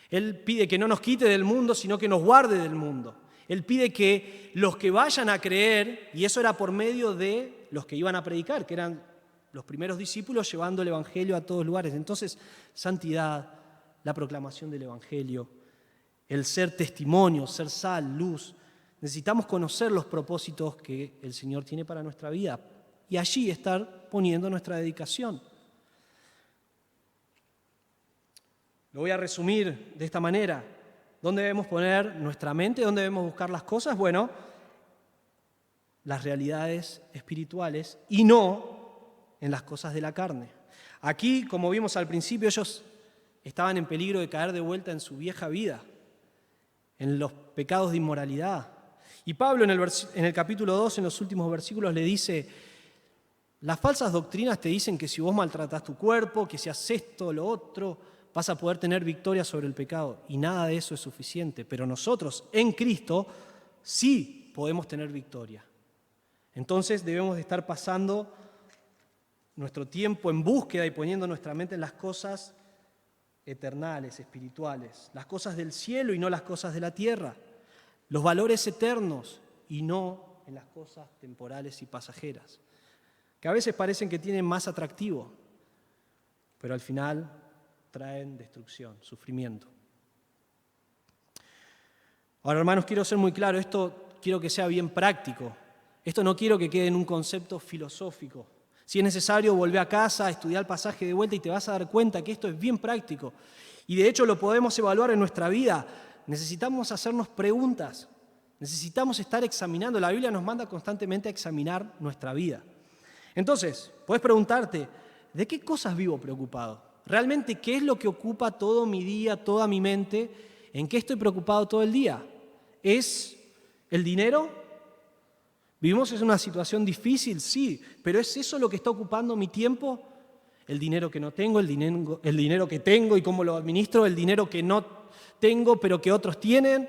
Speaker 2: Él pide que no nos quite del mundo, sino que nos guarde del mundo. Él pide que los que vayan a creer, y eso era por medio de los que iban a predicar, que eran los primeros discípulos llevando el Evangelio a todos lugares. Entonces, santidad, la proclamación del Evangelio, el ser testimonio, ser sal, luz. Necesitamos conocer los propósitos que el Señor tiene para nuestra vida y allí estar poniendo nuestra dedicación. Lo voy a resumir de esta manera. ¿Dónde debemos poner nuestra mente? ¿Dónde debemos buscar las cosas? Bueno, las realidades espirituales y no en las cosas de la carne. Aquí, como vimos al principio, ellos estaban en peligro de caer de vuelta en su vieja vida, en los pecados de inmoralidad. Y Pablo en el capítulo 2, en los últimos versículos, le dice, las falsas doctrinas te dicen que si vos maltratás tu cuerpo, que si haces esto o lo otro, vas a poder tener victoria sobre el pecado. Y nada de eso es suficiente. Pero nosotros, en Cristo, sí podemos tener victoria. Entonces debemos de estar pasando nuestro tiempo en búsqueda y poniendo nuestra mente en las cosas eternales, espirituales, las cosas del cielo y no las cosas de la tierra, los valores eternos y no en las cosas temporales y pasajeras, que a veces parecen que tienen más atractivo, pero al final traen destrucción, sufrimiento. Ahora, hermanos, quiero ser muy claro, esto quiero que sea bien práctico, esto no quiero que quede en un concepto filosófico. Si es necesario, volver a casa, estudiar el pasaje de vuelta y te vas a dar cuenta que esto es bien práctico. Y de hecho lo podemos evaluar en nuestra vida. Necesitamos hacernos preguntas. Necesitamos estar examinando. La Biblia nos manda constantemente a examinar nuestra vida. Entonces, puedes preguntarte, ¿de qué cosas vivo preocupado? ¿Realmente qué es lo que ocupa todo mi día, toda mi mente? ¿En qué estoy preocupado todo el día? ¿Es el dinero? ¿Vivimos en una situación difícil? Sí, pero ¿es eso lo que está ocupando mi tiempo? el dinero que no tengo, el dinero que tengo y cómo lo administro, el dinero que no tengo pero que otros tienen,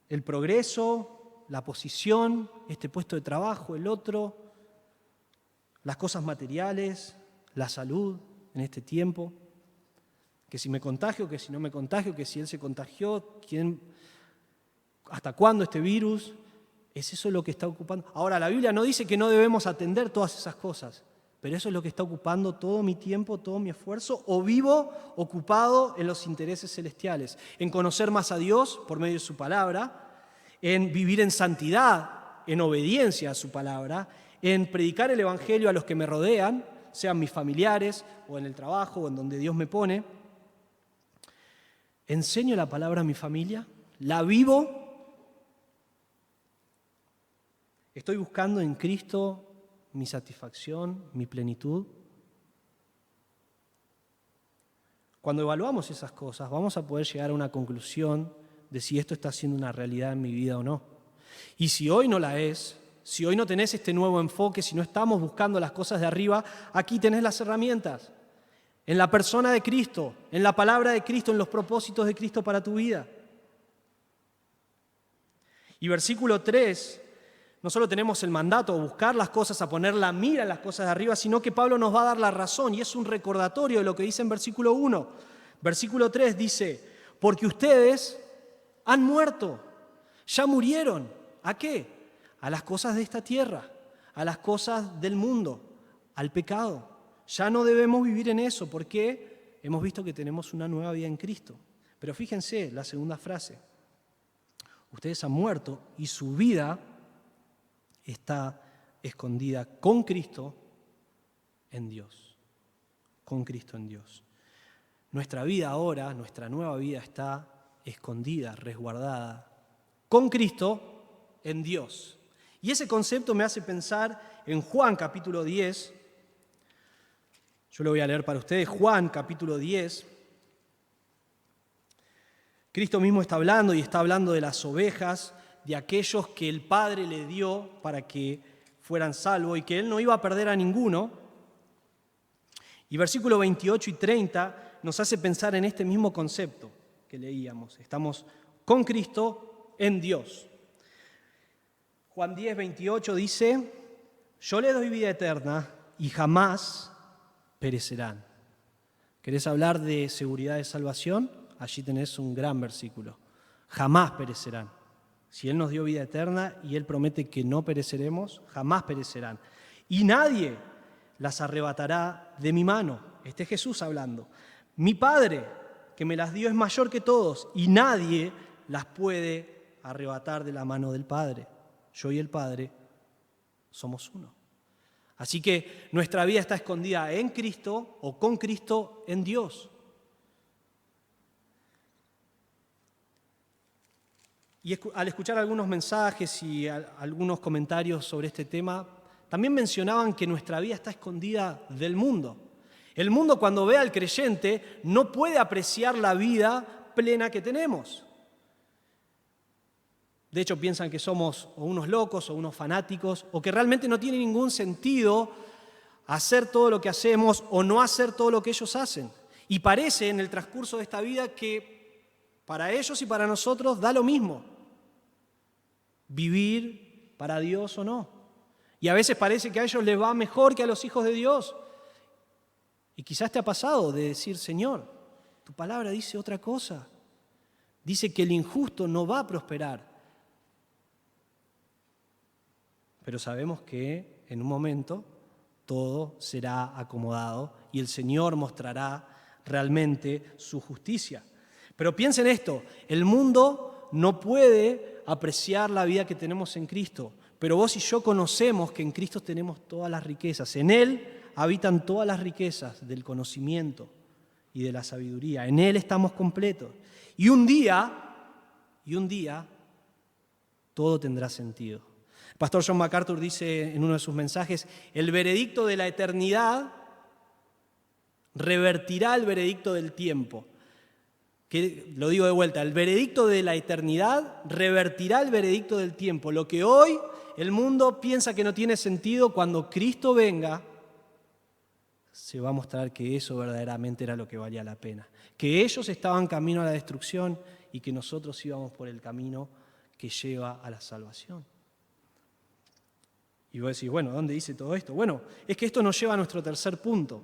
Speaker 2: el progreso, la posición, este puesto de trabajo, el otro, las cosas materiales, la salud en este tiempo, que si me contagio, que si no me contagio, que si él se contagió, hasta cuándo este virus. ¿Es eso lo que está ocupando? Ahora, la Biblia no dice que no debemos atender todas esas cosas, pero eso es lo que está ocupando todo mi tiempo, todo mi esfuerzo, o vivo ocupado en los intereses celestiales, en conocer más a Dios por medio de su palabra, en vivir en santidad, en obediencia a su palabra, en predicar el Evangelio a los que me rodean, sean mis familiares o en el trabajo o en donde Dios me pone. ¿Enseño la palabra a mi familia? ¿La vivo? ¿Estoy buscando en Cristo mi satisfacción, mi plenitud? Cuando evaluamos esas cosas, vamos a poder llegar a una conclusión de si esto está siendo una realidad en mi vida o no. Y si hoy no la es, si hoy no tenés este nuevo enfoque, si no estamos buscando las cosas de arriba, aquí tenés las herramientas. En la persona de Cristo, en la palabra de Cristo, en los propósitos de Cristo para tu vida. Y versículo 3, no solo tenemos el mandato a buscar las cosas, a poner la mira en las cosas de arriba, sino que Pablo nos va a dar la razón y es un recordatorio de lo que dice en versículo 1. Versículo 3 dice, porque ustedes han muerto, ya murieron. ¿A qué? A las cosas de esta tierra, a las cosas del mundo, al pecado. Ya no debemos vivir en eso porque hemos visto que tenemos una nueva vida en Cristo. Pero fíjense la segunda frase. Ustedes han muerto y su vida está escondida con Cristo en Dios. Con Cristo en Dios. Nuestra vida ahora, nuestra nueva vida está escondida, resguardada, con Cristo en Dios. Y ese concepto me hace pensar en Juan capítulo 10. Yo lo voy a leer para ustedes. Juan capítulo 10. Cristo mismo está hablando y está hablando de las ovejas, de aquellos que el Padre le dio para que fueran salvos y que Él no iba a perder a ninguno. Y versículos 28 y 30 nos hace pensar en este mismo concepto que leíamos. Estamos con Cristo en Dios. Juan 10, 28 dice, yo les doy vida eterna y jamás perecerán. ¿Querés hablar de seguridad de salvación? Allí tenés un gran versículo. Jamás perecerán. Si Él nos dio vida eterna y Él promete que no pereceremos, jamás perecerán. Y nadie las arrebatará de mi mano. Este es Jesús hablando. Mi Padre, que me las dio, es mayor que todos y nadie las puede arrebatar de la mano del Padre. Yo y el Padre somos uno. Así que nuestra vida está escondida en Cristo o con Cristo en Dios. Y al escuchar algunos mensajes y algunos comentarios sobre este tema, también mencionaban que nuestra vida está escondida del mundo. El mundo, cuando ve al creyente, no puede apreciar la vida plena que tenemos. De hecho, piensan que somos o unos locos o unos fanáticos, o que realmente no tiene ningún sentido hacer todo lo que hacemos o no hacer todo lo que ellos hacen. Y parece en el transcurso de esta vida que para ellos y para nosotros da lo mismo vivir para Dios o no. Y a veces parece que a ellos les va mejor que a los hijos de Dios. Y quizás te ha pasado de decir, Señor, tu palabra dice otra cosa. Dice que el injusto no va a prosperar. Pero sabemos que en un momento todo será acomodado y el Señor mostrará realmente su justicia. Pero piensen esto, el mundo no puede apreciar la vida que tenemos en Cristo, pero vos y yo conocemos que en Cristo tenemos todas las riquezas. En Él habitan todas las riquezas del conocimiento y de la sabiduría. En Él estamos completos. Y un día, todo tendrá sentido. El pastor John MacArthur dice en uno de sus mensajes, el veredicto de la eternidad revertirá el veredicto del tiempo. Que, lo digo de vuelta, el veredicto de la eternidad revertirá el veredicto del tiempo. Lo que hoy el mundo piensa que no tiene sentido, cuando Cristo venga, se va a mostrar que eso verdaderamente era lo que valía la pena. Que ellos estaban camino a la destrucción y que nosotros íbamos por el camino que lleva a la salvación. Y vos decís, bueno, ¿dónde dice todo esto? Bueno, es que esto nos lleva a nuestro tercer punto.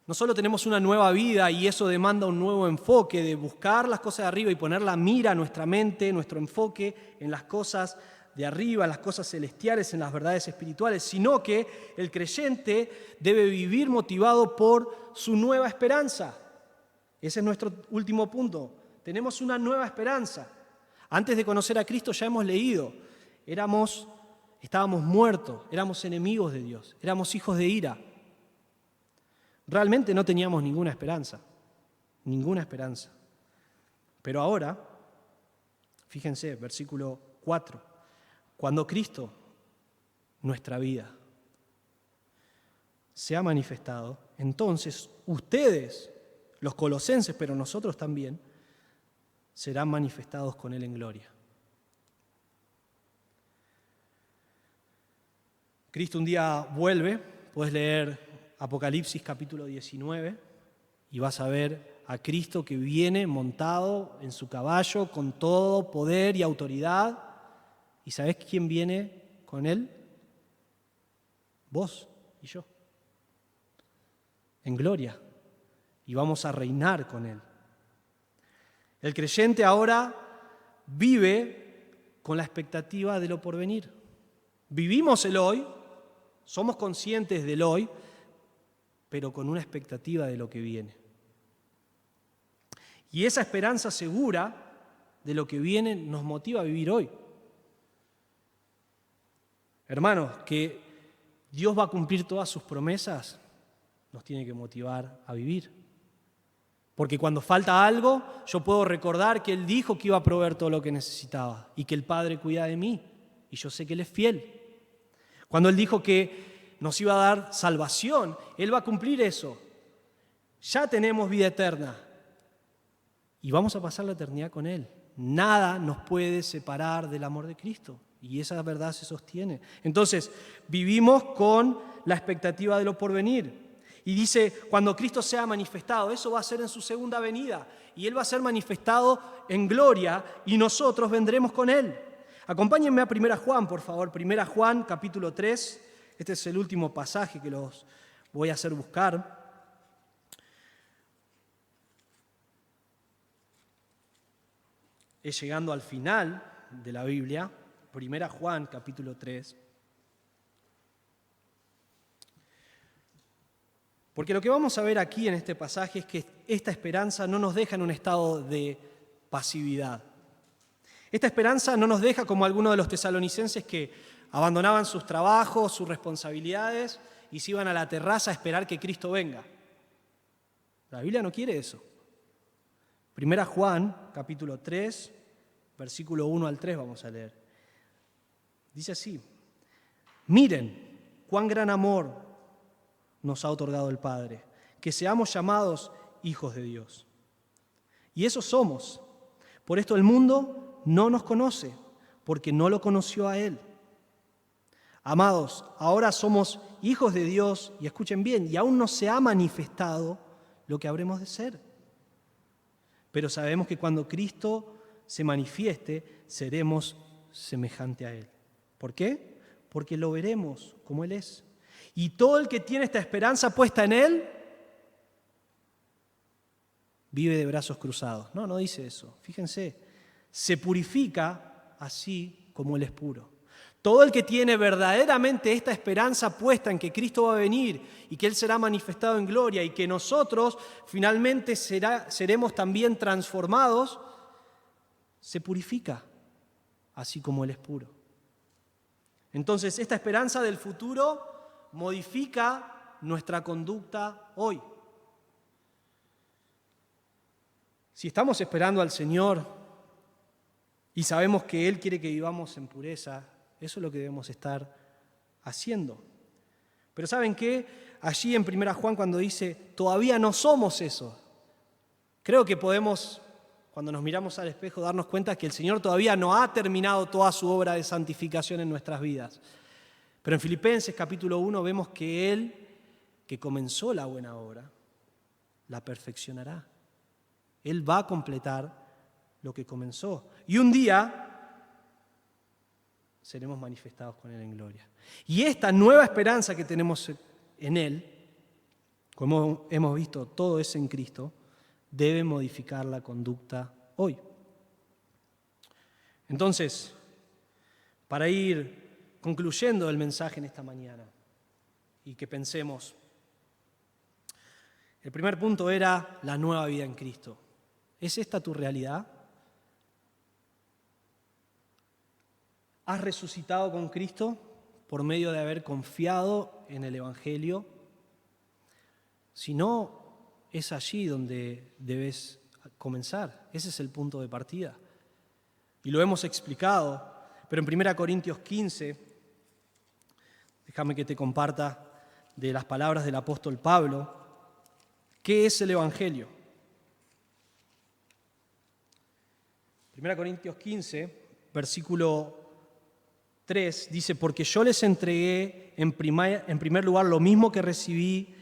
Speaker 2: No solo tenemos una nueva vida y eso demanda un nuevo enfoque de buscar las cosas de arriba y poner la mira, nuestra mente, nuestro enfoque en las cosas de arriba, en las cosas celestiales, en las verdades espirituales, sino que el creyente debe vivir motivado por su nueva esperanza. Ese es nuestro último punto. Tenemos una nueva esperanza. Antes de conocer a Cristo ya hemos leído, estábamos muertos, éramos enemigos de Dios, éramos hijos de ira. Realmente no teníamos ninguna esperanza. Pero ahora, fíjense, versículo 4, cuando Cristo, nuestra vida, se ha manifestado, entonces ustedes, los colosenses, pero nosotros también, serán manifestados con Él en gloria. Cristo un día vuelve, puedes leer Apocalipsis capítulo 19 y vas a ver a Cristo que viene montado en su caballo con todo poder y autoridad. ¿Y sabés quién viene con Él? Vos y yo. En gloria. Y vamos a reinar con Él. El creyente ahora vive con la expectativa de lo porvenir. Vivimos el hoy, somos conscientes del hoy, pero con una expectativa de lo que viene. Y esa esperanza segura de lo que viene nos motiva a vivir hoy. Hermanos, que Dios va a cumplir todas sus promesas nos tiene que motivar a vivir. Porque cuando falta algo, yo puedo recordar que Él dijo que iba a proveer todo lo que necesitaba y que el Padre cuida de mí y yo sé que Él es fiel. Cuando Él dijo que nos iba a dar salvación, Él va a cumplir eso. Ya tenemos vida eterna y vamos a pasar la eternidad con Él. Nada nos puede separar del amor de Cristo y esa verdad se sostiene. Entonces, vivimos con la expectativa de lo porvenir. Y dice, cuando Cristo sea manifestado, eso va a ser en su segunda venida y Él va a ser manifestado en gloria y nosotros vendremos con Él. Acompáñenme a 1 Juan, por favor, 1 Juan capítulo 3. Este es el último pasaje que los voy a hacer buscar. Es llegando al final de la Biblia, 1 Juan capítulo 3. Porque lo que vamos a ver aquí en este pasaje es que esta esperanza no nos deja en un estado de pasividad. Esta esperanza no nos deja como algunos de los tesalonicenses que abandonaban sus trabajos, sus responsabilidades y se iban a la terraza a esperar que Cristo venga. La Biblia no quiere eso. 1 Juan, capítulo 3, versículo 1 al 3 vamos a leer. Dice así, miren cuán gran amor nos ha otorgado el Padre, que seamos llamados hijos de Dios. Y eso somos. Por esto el mundo no nos conoce, porque no lo conoció a Él. Amados, ahora somos hijos de Dios, y escuchen bien, y aún no se ha manifestado lo que habremos de ser. Pero sabemos que cuando Cristo se manifieste, seremos semejante a Él. ¿Por qué? Porque lo veremos como Él es. Y todo el que tiene esta esperanza puesta en Él, vive de brazos cruzados. No dice eso. Fíjense, se purifica así como Él es puro. Todo el que tiene verdaderamente esta esperanza puesta en que Cristo va a venir y que Él será manifestado en gloria y que nosotros finalmente seremos también transformados, se purifica así como Él es puro. Entonces, esta esperanza del futuro modifica nuestra conducta hoy. Si estamos esperando al Señor y sabemos que Él quiere que vivamos en pureza, eso es lo que debemos estar haciendo. Pero ¿saben qué? Allí en 1 Juan cuando dice, todavía no somos eso. Creo que podemos, cuando nos miramos al espejo, darnos cuenta que el Señor todavía no ha terminado toda su obra de santificación en nuestras vidas. Pero en Filipenses capítulo 1 vemos que Él que comenzó la buena obra, la perfeccionará. Él va a completar lo que comenzó. Y un día seremos manifestados con Él en gloria. Y esta nueva esperanza que tenemos en Él, como hemos visto, todo es en Cristo, debe modificar la conducta hoy. Entonces, para ir concluyendo el mensaje en esta mañana y que pensemos, el primer punto era la nueva vida en Cristo. ¿Es esta tu realidad? ¿Has resucitado con Cristo por medio de haber confiado en el Evangelio? Si no, es allí donde debes comenzar. Ese es el punto de partida. Y lo hemos explicado, pero en 1 Corintios 15, déjame que te comparta de las palabras del apóstol Pablo, ¿qué es el Evangelio? 1 Corintios 15, versículo 3, dice, porque yo les entregué en primer lugar lo mismo que recibí,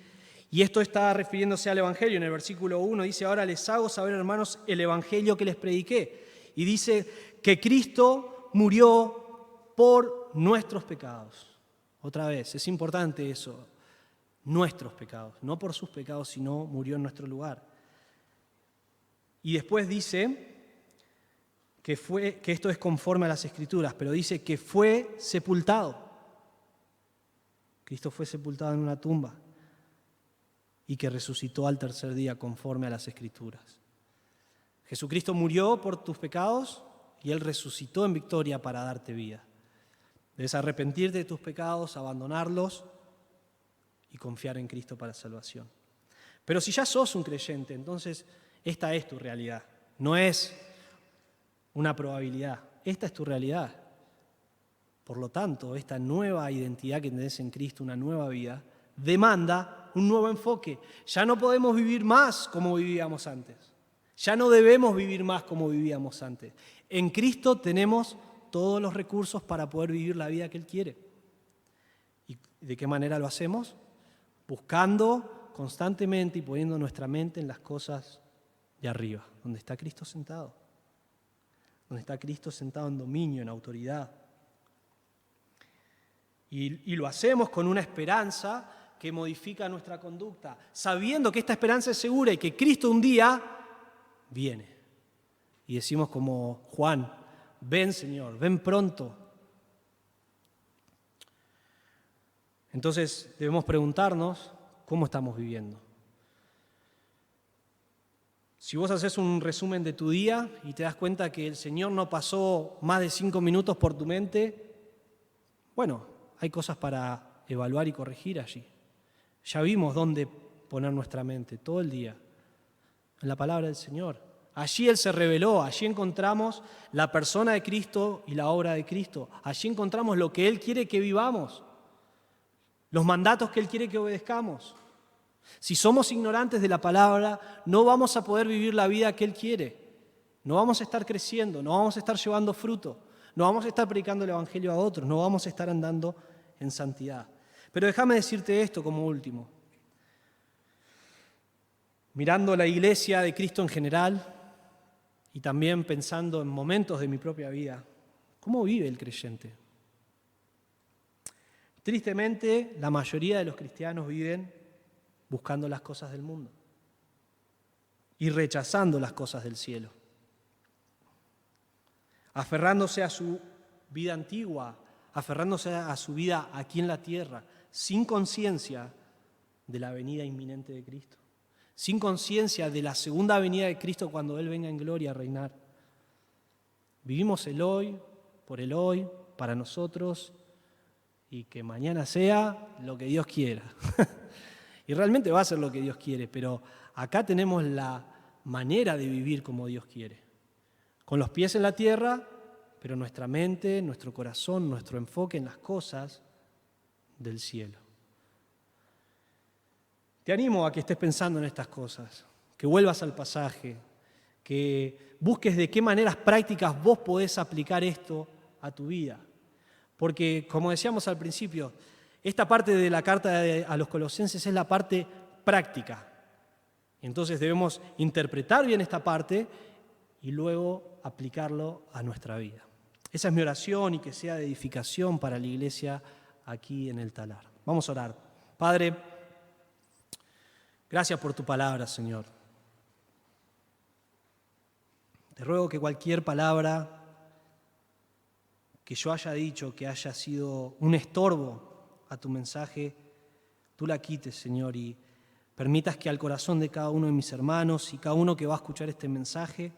Speaker 2: y esto está refiriéndose al Evangelio. En el versículo 1 dice, ahora les hago saber, hermanos, el Evangelio que les prediqué. Y dice que Cristo murió por nuestros pecados. Otra vez, es importante eso, nuestros pecados, no por sus pecados, sino murió en nuestro lugar. Y después dice que esto es conforme a las Escrituras, pero dice que fue sepultado. Cristo fue sepultado en una tumba y que resucitó al tercer día conforme a las Escrituras. Jesucristo murió por tus pecados y Él resucitó en victoria para darte vida. Debes arrepentirte de tus pecados, abandonarlos y confiar en Cristo para salvación. Pero si ya sos un creyente, entonces esta es tu realidad. No es una probabilidad, esta es tu realidad. Por lo tanto, esta nueva identidad que tenés en Cristo, una nueva vida, demanda un nuevo enfoque. Ya no podemos vivir más como vivíamos antes. Ya no debemos vivir más como vivíamos antes. En Cristo tenemos todos los recursos para poder vivir la vida que Él quiere. ¿Y de qué manera lo hacemos? Buscando constantemente y poniendo nuestra mente en las cosas de arriba, donde está Cristo sentado. Donde está Cristo sentado en dominio, en autoridad. Y lo hacemos con una esperanza que modifica nuestra conducta, sabiendo que esta esperanza es segura y que Cristo un día viene. Y decimos como Juan, ven Señor, ven pronto. Entonces debemos preguntarnos cómo estamos viviendo. Si vos haces un resumen de tu día y te das cuenta que el Señor no pasó más de 5 minutos por tu mente, bueno, hay cosas para evaluar y corregir allí. Ya vimos dónde poner nuestra mente todo el día, en la palabra del Señor. Allí Él se reveló, allí encontramos la persona de Cristo y la obra de Cristo. Allí encontramos lo que Él quiere que vivamos, los mandatos que Él quiere que obedezcamos. Si somos ignorantes de la palabra, no vamos a poder vivir la vida que Él quiere. No vamos a estar creciendo, no vamos a estar llevando fruto, no vamos a estar predicando el Evangelio a otros, no vamos a estar andando en santidad. Pero déjame decirte esto como último. Mirando la iglesia de Cristo en general y también pensando en momentos de mi propia vida, ¿cómo vive el creyente? Tristemente, la mayoría de los cristianos viven buscando las cosas del mundo y rechazando las cosas del cielo, aferrándose a su vida antigua, aferrándose a su vida aquí en la tierra, sin conciencia de la venida inminente de Cristo, sin conciencia de la segunda venida de Cristo cuando Él venga en gloria a reinar. Vivimos el hoy, por el hoy, para nosotros, y que mañana sea lo que Dios quiera. Y realmente va a ser lo que Dios quiere, pero acá tenemos la manera de vivir como Dios quiere. Con los pies en la tierra, pero nuestra mente, nuestro corazón, nuestro enfoque en las cosas del cielo. Te animo a que estés pensando en estas cosas, que vuelvas al pasaje, que busques de qué maneras prácticas vos podés aplicar esto a tu vida. Porque, como decíamos al principio, Esta parte de la carta a los Colosenses es la parte práctica. Entonces debemos interpretar bien esta parte y luego aplicarlo a nuestra vida. Esa es mi oración y que sea de edificación para la iglesia aquí en el Talar. Vamos a orar. Padre, gracias por tu palabra, Señor. Te ruego que cualquier palabra que yo haya dicho que haya sido un estorbo a tu mensaje, tú la quites, Señor, y permitas que al corazón de cada uno de mis hermanos y cada uno que va a escuchar este mensaje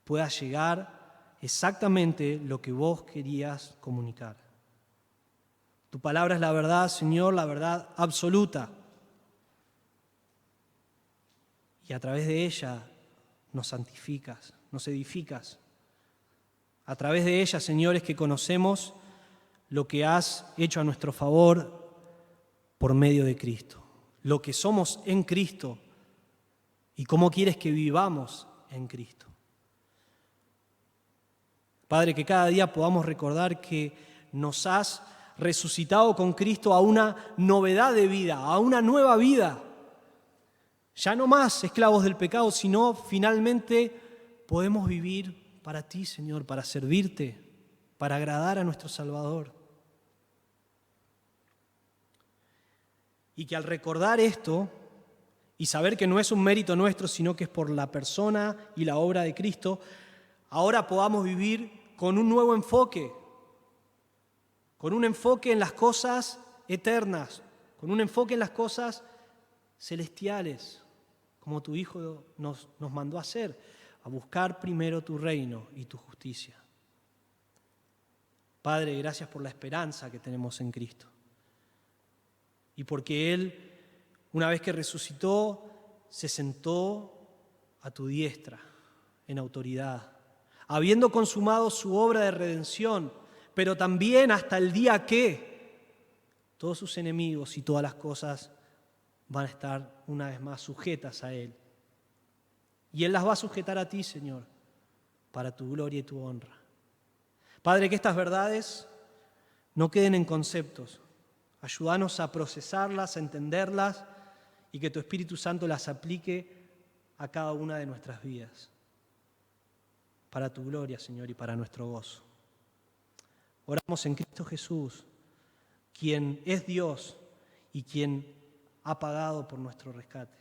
Speaker 2: pueda llegar exactamente lo que vos querías comunicar. Tu palabra es la verdad, Señor, la verdad absoluta. Y a través de ella nos santificas, nos edificas. A través de ella, Señor, es que conocemos lo que has hecho a nuestro favor por medio de Cristo. Lo que somos en Cristo y cómo quieres que vivamos en Cristo. Padre, que cada día podamos recordar que nos has resucitado con Cristo a una novedad de vida, a una nueva vida. Ya no más esclavos del pecado, sino finalmente podemos vivir para ti, Señor, para servirte, para agradar a nuestro Salvador. Y que al recordar esto y saber que no es un mérito nuestro, sino que es por la persona y la obra de Cristo, ahora podamos vivir con un nuevo enfoque, con un enfoque en las cosas eternas, con un enfoque en las cosas celestiales, como tu Hijo nos mandó a hacer, a buscar primero tu reino y tu justicia. Padre, gracias por la esperanza que tenemos en Cristo. Y porque Él, una vez que resucitó, se sentó a tu diestra en autoridad, habiendo consumado su obra de redención, pero también hasta el día que todos sus enemigos y todas las cosas van a estar una vez más sujetas a Él. Y Él las va a sujetar a ti, Señor, para tu gloria y tu honra. Padre, que estas verdades no queden en conceptos. Ayúdanos a procesarlas, a entenderlas y que tu Espíritu Santo las aplique a cada una de nuestras vidas. Para tu gloria, Señor, y para nuestro gozo. Oramos en Cristo Jesús, quien es Dios y quien ha pagado por nuestro rescate.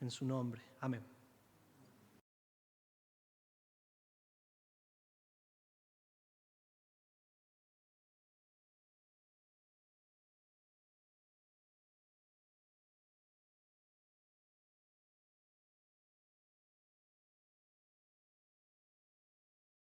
Speaker 2: En su nombre. Amén.